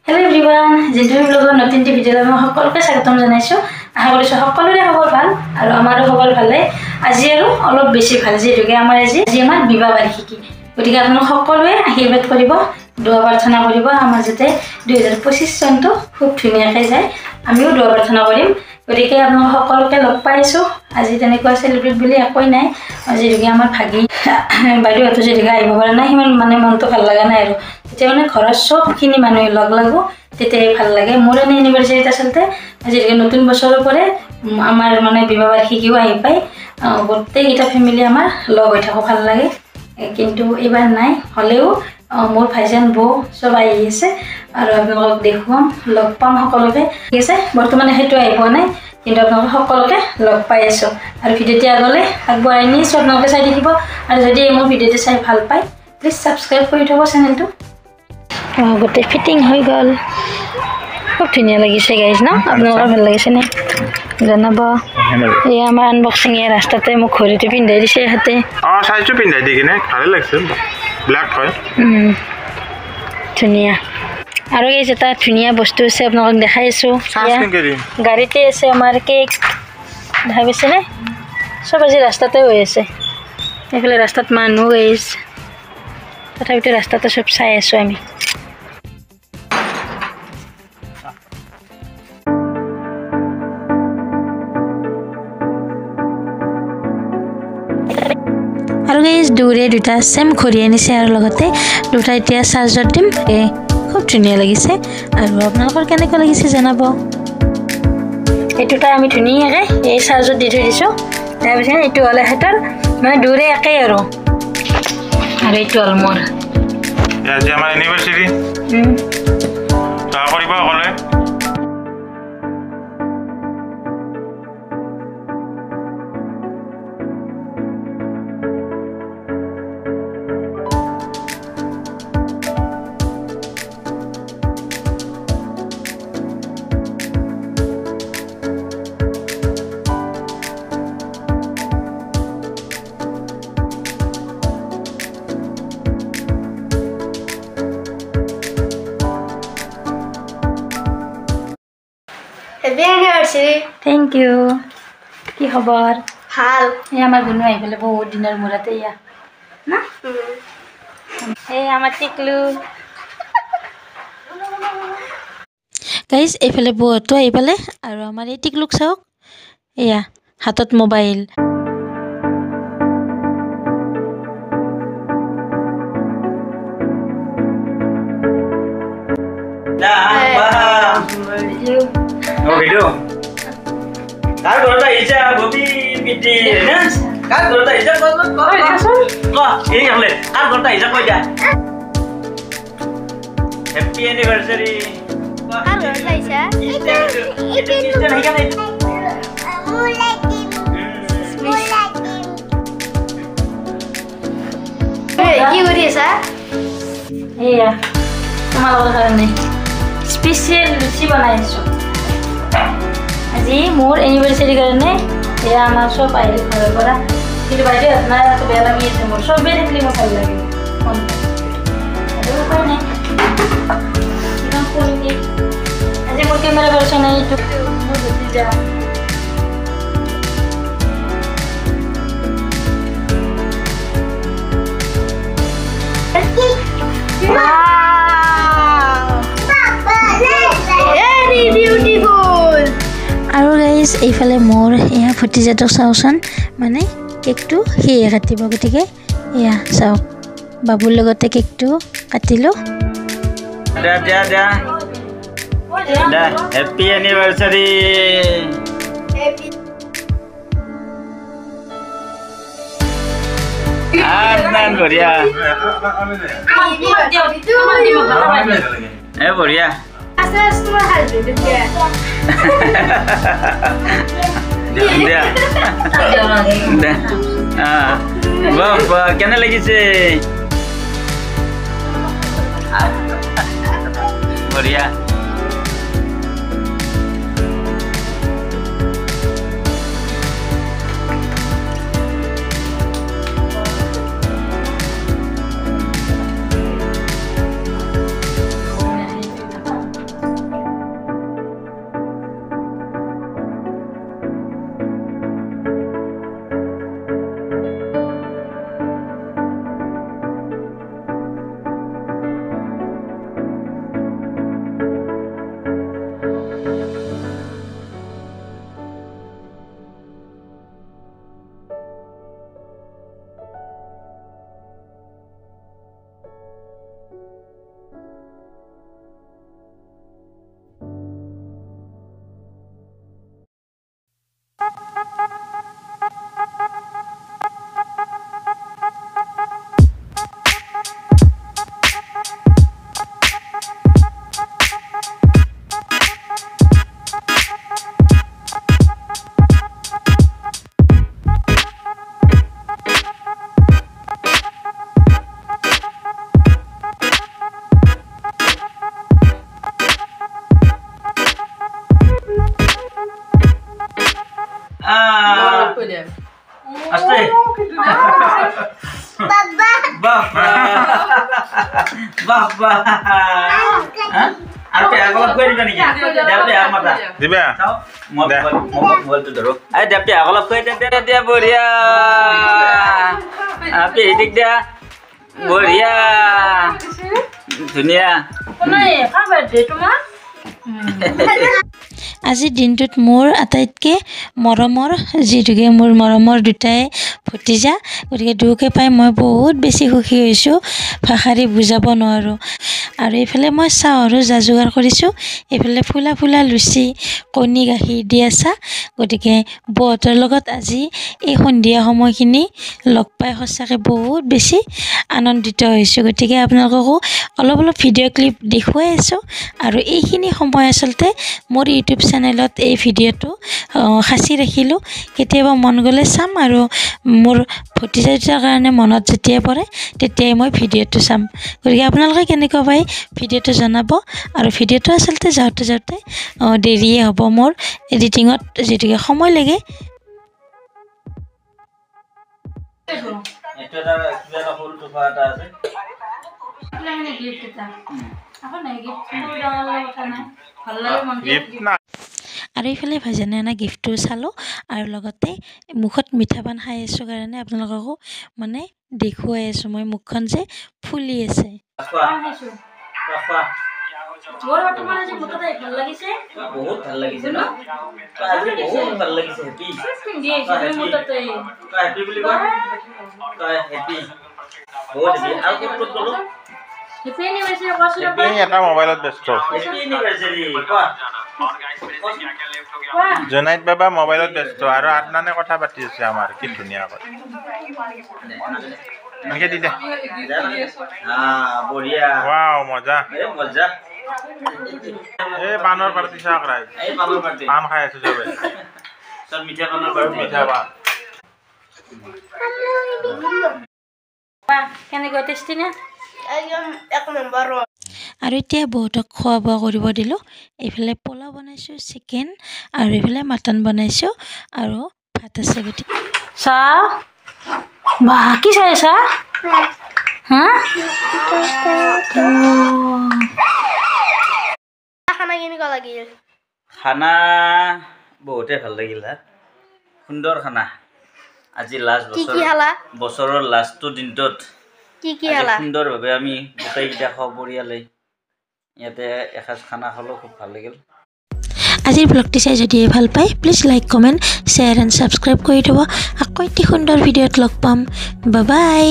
Hello everyone, জিন্টুৰ ব্লগৰ নতুন ভিডিঅ'লৈ মই সকলোকে স্বাগতম জনাইছো। আশা কৰিছো সকলোৰে খবৰ ভাল আৰু আমাৰো খবৰ ভালে। আজি আৰু অলপ বেছি ভাল যেটোকে আমাৰ আজি আমাৰ বিবাহ বাৰ্ষিকী। গতিকে আপোনালোক সকলোৱে আশীৰ্বাদ কৰিব, দোৱা প্ৰাৰ্থনা কৰিব আমাৰ যাতে 2025 চনটো খুব ধুনীয়াকৈ যায়। আমিও দোৱা প্ৰাৰ্থনা কৰিম। গতিকে আপোনালোক সকলোকে লগ পাইছো। আজি তেনেকুৱা সেলিব্ৰেট বুলি একোই নাই। যেটোকে আমাৰ ভাগি বাইদেউহঁতে যেটোকে আহিব পৰা নাই সিমান মানে মনটো ভাল লগা নাই আৰু তেতিয়া মানে ঘৰৰ সবখিনি মানুহ লগ লাগো তেতিয়াই ভাল লাগে। মোৰ এনে এনিভাৰ্সাৰীত আচলতে যেটোকে নতুন বছৰৰ পৰে আমাৰ মানে বিবাহ বাৰ্ষিকীও আহি পায়। গোটেইকেইটা ফেমিলি আমাৰ লগ হৈ থাকো ভাল লাগে। কিন্তু এবাৰ নাই হলেও মোৰ ভাইজান বৌ সব আহি আছে আৰু আপোনালোকক দেখুৱাম লগ পাম সকলোকে। ঠিক আছে, বৰ্তমানে সেইটো আহি পোৱা নাই কিন্তু আপোনালোক সকলোকে লগ পাই আছো আৰু ভিডিঅ'টি আগলৈ আগবঢ়াই নিছো। আপোনালোকে চাই থাকিব আৰু যদি মোৰ ভিডিঅ'টো চাই ভাল পায় প্লিজ সাবস্ক্ৰাইব কৰি থব চেনেলটো। গোটেই ফিটিং হৈ গ'ল, খুব ধুনীয়া লাগিছে গাইজ ন? আপোনালোকৰ ভাল লাগিছে নে জনাব। এই আমাৰ আনবক্সিং এই ৰাস্তাতে মোক ঘড়ীটো পিন্ধাই দিছে হাতে। সাইজটো পিন্ধাই দি কিনে ভালে লাগিছে, ব্ল্যাক হয় ধুনীয়া। আৰু এই এটা ধুনীয়া বস্তু আছে আপোনালোকক দেখাই আছো। গাড়ীতে আছে আমাৰ কেক, ভাবিছেনে? সব আজি ৰাস্তাতে হৈ আছে। এইফালে ৰাস্তাত মানুহ গাইজ, তথাপিতো ৰাস্তাতে সব চাই আছো আমি। আৰু গাইজ দূৰে দুটা সেম ঘড়ী আনিছে আৰু লগতে দুটা এতিয়া চাৰ্জত দিম। খুব ধুনীয়া লাগিছে আৰু আপোনালোকৰ কেনেকুৱা লাগিছে জনাব। এই দুটা আমি ধুনীয়াকৈ এই চাৰ্জত দি থৈ দিছোঁ। তাৰপিছত এইটো হ'লে সিহঁতৰ মানে দূৰে একেই আৰু এইটো হ'ল মোৰ। আজি আমাৰ এনিভাৰ্সাৰী কৰিব অকলে। Happy anniversary. Thank you. কি খবৰ? ভাল। এই আমাৰ গুণু আহি পেলাই বহুত দিনৰ মূৰতে ইয়া না? এই আমাৰ টিকলু গাইজ। এইফালে বৌহঁতো আহি পালে আৰু আমাৰ এই টিকলুক চাওক, এয়া হাতত মোবাইল। कार घरत আহিছে ববি পিটি না कार ঘরত আহিছে ক এই হলে कार ঘরত আহিছে কই যা হ্যাপি অ্যানিভার্সারি कार ঘরত আহিছে এটা কিস্তে নাই কেন কি কৰি আছা? এয়া তোমালোকৰ কাৰণে স্পেচিয়েল লুচি বনাই আছো আজি মোৰ এনিভাৰ্সাৰীৰ কাৰণে। এয়া আমাৰ সব আহিলে ঘৰৰ পৰা, কিন্তু বাইদেউ আপোনাৰ বেয়া লাগি আছে। মোৰ সবেই থাকিলে মোৰ ভাল লাগে উপায় নাই। ইমান সৰুকৈ আজি মোৰ কেমেৰা পাৰ্চন নাই, এইটো মোৰ গুচি যাওঁ। আৰু গাইজ এইফালে মোৰ এয়া ভতিজাটোক চাওকচোন, মানে কেকটো সিয়ে কাটিব। গতিকে এয়া চাওক, বাবুৰ লগতে কেকটো কাটিলোঁ। Happy anniversary. বঢ়িয়া বঢ়িয়া কেনে লাগিছে? বঢ়িয়া। বাবা আর কে আগলা কই দিবা নাকি দেবতে আর মাতা দিবা চাও মোবাইল তো ধরো আই দেবতে আগলা কই দে বড়িয়া আপনি এদিক দিয়া বড়িয়া ধুনিয়া নাই খাবার দে তোমার আজিৰ দিনটোত মোৰ আটাইতকৈ মৰমৰ যিটোকে মোৰ মৰমৰ দুটাই ভতিজা গতিকে দুয়োকে পাই মই বহুত বেছি সুখী হৈছোঁ ভাষাৰে বুজাব নোৱাৰোঁ আৰু এইফালে মই চাহৰো যা যোগাৰ কৰিছোঁ এইফালে ফুলা ফুলা লুচি কণী গাখীৰ দিয়া চাহ গতিকে বৌহঁতৰ লগত আজি এই সন্ধিয়া সময়খিনি লগ পাই সঁচাকৈ বহুত বেছি আনন্দিত হৈছোঁ গতিকে আপোনালোককো অলপ ভিডিঅ' ক্লিপ দেখুৱাই আছোঁ আৰু এইখিনি সময় আচলতে মোৰ ইউটিউব চেনেলত এই ভিডিঅ'টো সাঁচি ৰাখিলোঁ কেতিয়াবা মন গ'লে চাম আৰু মোৰ ভতিজা দুটাৰ কাৰণে মনত যেতিয়া পৰে তেতিয়াই মই ভিডিঅ'টো চাম গতিকে আপোনালোকে কেনেকুৱা পায় ভিডিঅ'টো জনাব আৰু ভিডিঅ'টো আচলতে যাওঁতে দেৰিয়ে হ'ব মোৰ এডিটিঙত যিটোকে সময় লাগে এটা কিবা এটা ফুল টুফা এটা আছে মানে গিফট এটা এখন নাই গিফট ডাঙৰ কথা নাই ভাল লাগে মন গিফট না আৰু এইফালে ভাইজানে অনা গিফ্টটো চালোঁ আৰু লগতে মুখত মিঠা পান খাই আছোঁ কাৰণে আপোনালোককো মানে দেখুৱাই আছোঁ মই মুখখন যে ফুলি আছে খাইছো পাপা মোৰ তোমাৰ আজি মুখতে ভাল লাগিছে বহুত ভাল লাগিছে ন আজি বহুত ভাল লাগিছে হেপি পিন্ধি আহিছো মুখতে হেপি বুলি কয় হেপি বহুত হেপি আৰু ক'ত গ'লো হেপি এনিভাৰ্সাৰি কৈছিল এই এটা মোবাইলত ব্যস্ত হেপি এনিভাৰ্সাৰি কোৱা জনাইত বাবা মোবাইলত ব্যস্ত আৰু আদনানে কথা পাতি আছে আমাৰ কি ধুনীয়া কথা এনেকে দি দে বঢ়িয়া ৱাও মজা মজা এই পানৰ পাৰ্টি চাহ কৰাই এই পানৰ পাৰ্টি পান খাই আছো চবে সব মিঠা পানৰ পাৰ্টি মিঠা পান কেনেকৈ টেষ্টি নে একদম এক নম্বৰ আৰু এতিয়া বহুতক খোৱা বোৱা কৰিব দিলোঁ এইফালে পোলাও বনাইছোঁ চিকেন আৰু এইফালে মাটন বনাইছোঁ আৰু ভাত আছে গতিকে চাহ বাহ কি চাই আছা হা খানা কেনেকুৱা লাগিল খানা বহুতে ভাল লাগিল হা সুন্দৰ খানা আজি লাষ্ট কি কি খালা বছৰৰ লাষ্টটো দিনটোত কি কি খালা সুন্দৰভাৱে আমি গোটেইকেইটা খাওঁ পৰিয়ালে ইয়াতে এসাঁজ খানা খালোঁ খুব ভাল লাগিল আজিৰ ব্লগটি চাই যদি ভাল পায় please like comment share and subscribe কৰি দিব আকৌ এটি সুন্দৰ ভিডিঅ'ত লগ পাম বাই বাই